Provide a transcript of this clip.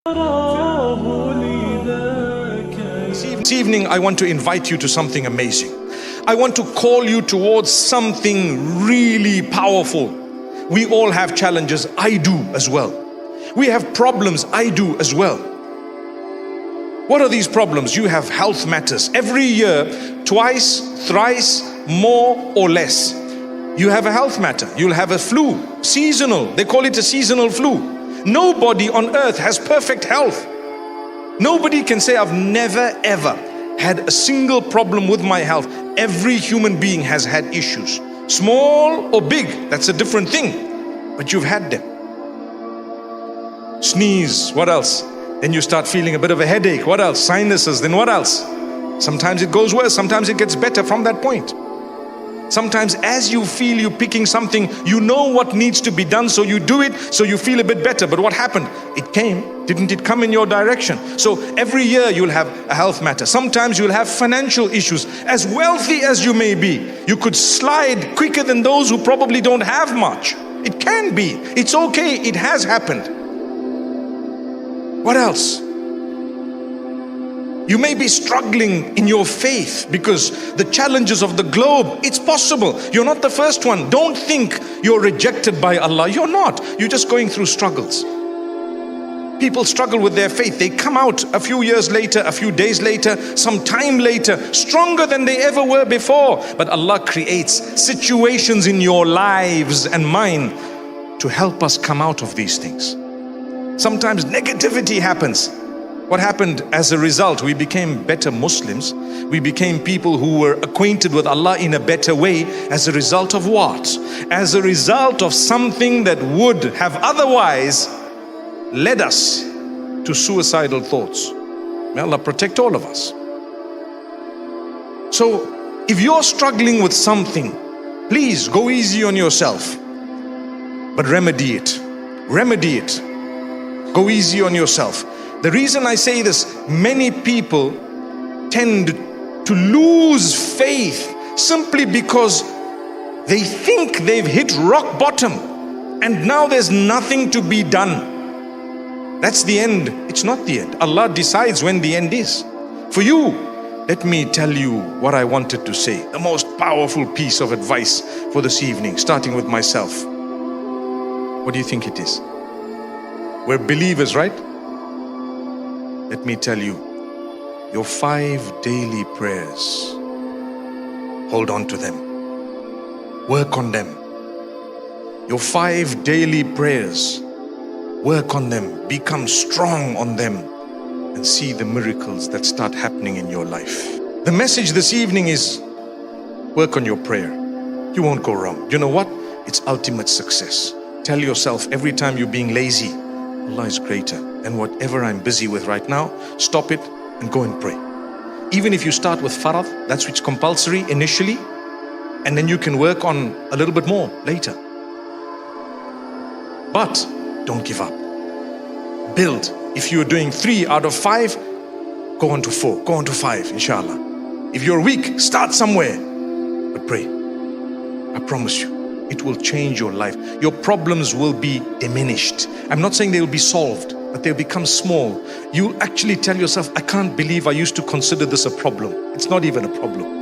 This evening, I want to invite you to something amazing. I want to call you towards something really powerful. We all have challenges. I do as well. We have problems. I do as well. What are these problems? You have health matters. Every year, twice, thrice, more or less, you have a health matter. You'll have a flu, seasonal. They call it a seasonal flu. Nobody on earth has perfect health. Nobody can say, I've never ever had a single problem with my health. Every human being has had issues. Small or big, that's a different thing. But you've had them. Sneeze, what else? Then you start feeling a bit of a headache. What else? Sinuses, then what else? Sometimes it goes worse, sometimes it gets better from that point. Sometimes as you feel you're picking something, you know what needs to be done, so you do it, so you feel a bit better. But what happened? It came. Didn't it come in your direction? So every year you'll have a health matter. Sometimes you'll have financial issues. As wealthy as you may be, you could slide quicker than those who probably don't have much. It can be. It's okay. It has happened. What else? You may be struggling in your faith because the challenges of the globe, it's possible. You're not the first one. Don't think you're rejected by Allah. You're not. You're just going through struggles. People struggle with their faith. They come out a few years later, a few days later, some time later, stronger than they ever were before. But Allah creates situations in your lives and mine to help us come out of these things. Sometimes negativity happens. What happened as a result? We became better Muslims. We became people who were acquainted with Allah in a better way. As a result of what? As a result of something that would have otherwise led us to suicidal thoughts. May Allah protect all of us. So if you're struggling with something, please go easy on yourself, but remedy it. Remedy it. Go easy on yourself. The reason I say this, many people tend to lose faith simply because they think they've hit rock bottom and now there's nothing to be done. That's the end. It's not the end. Allah decides when the end is. For you, let me tell you what I wanted to say. The most powerful piece of advice for this evening, starting with myself. What do you think it is? We're believers, right? Let me tell you, your 5 daily prayers, hold on to them. Work on them. Your 5 daily prayers, work on them. Become strong on them and see the miracles that start happening in your life. The message this evening is, work on your prayer. You won't go wrong. You know what? It's ultimate success. Tell yourself every time you're being lazy, Allah is greater, and whatever I'm busy with right now, stop it and go and pray. Even if you start with farad, that's which compulsory initially, and then you can work on a little bit more later. But don't give up. Build. If you're doing 3 out of 5, go on to 4, go on to 5, inshallah. If you're weak, start somewhere, but pray. I promise you, it will change your life. Your problems will be diminished. I'm not saying they will be solved, but they'll become small. You'll actually tell yourself, I can't believe I used to consider this a problem. It's not even a problem.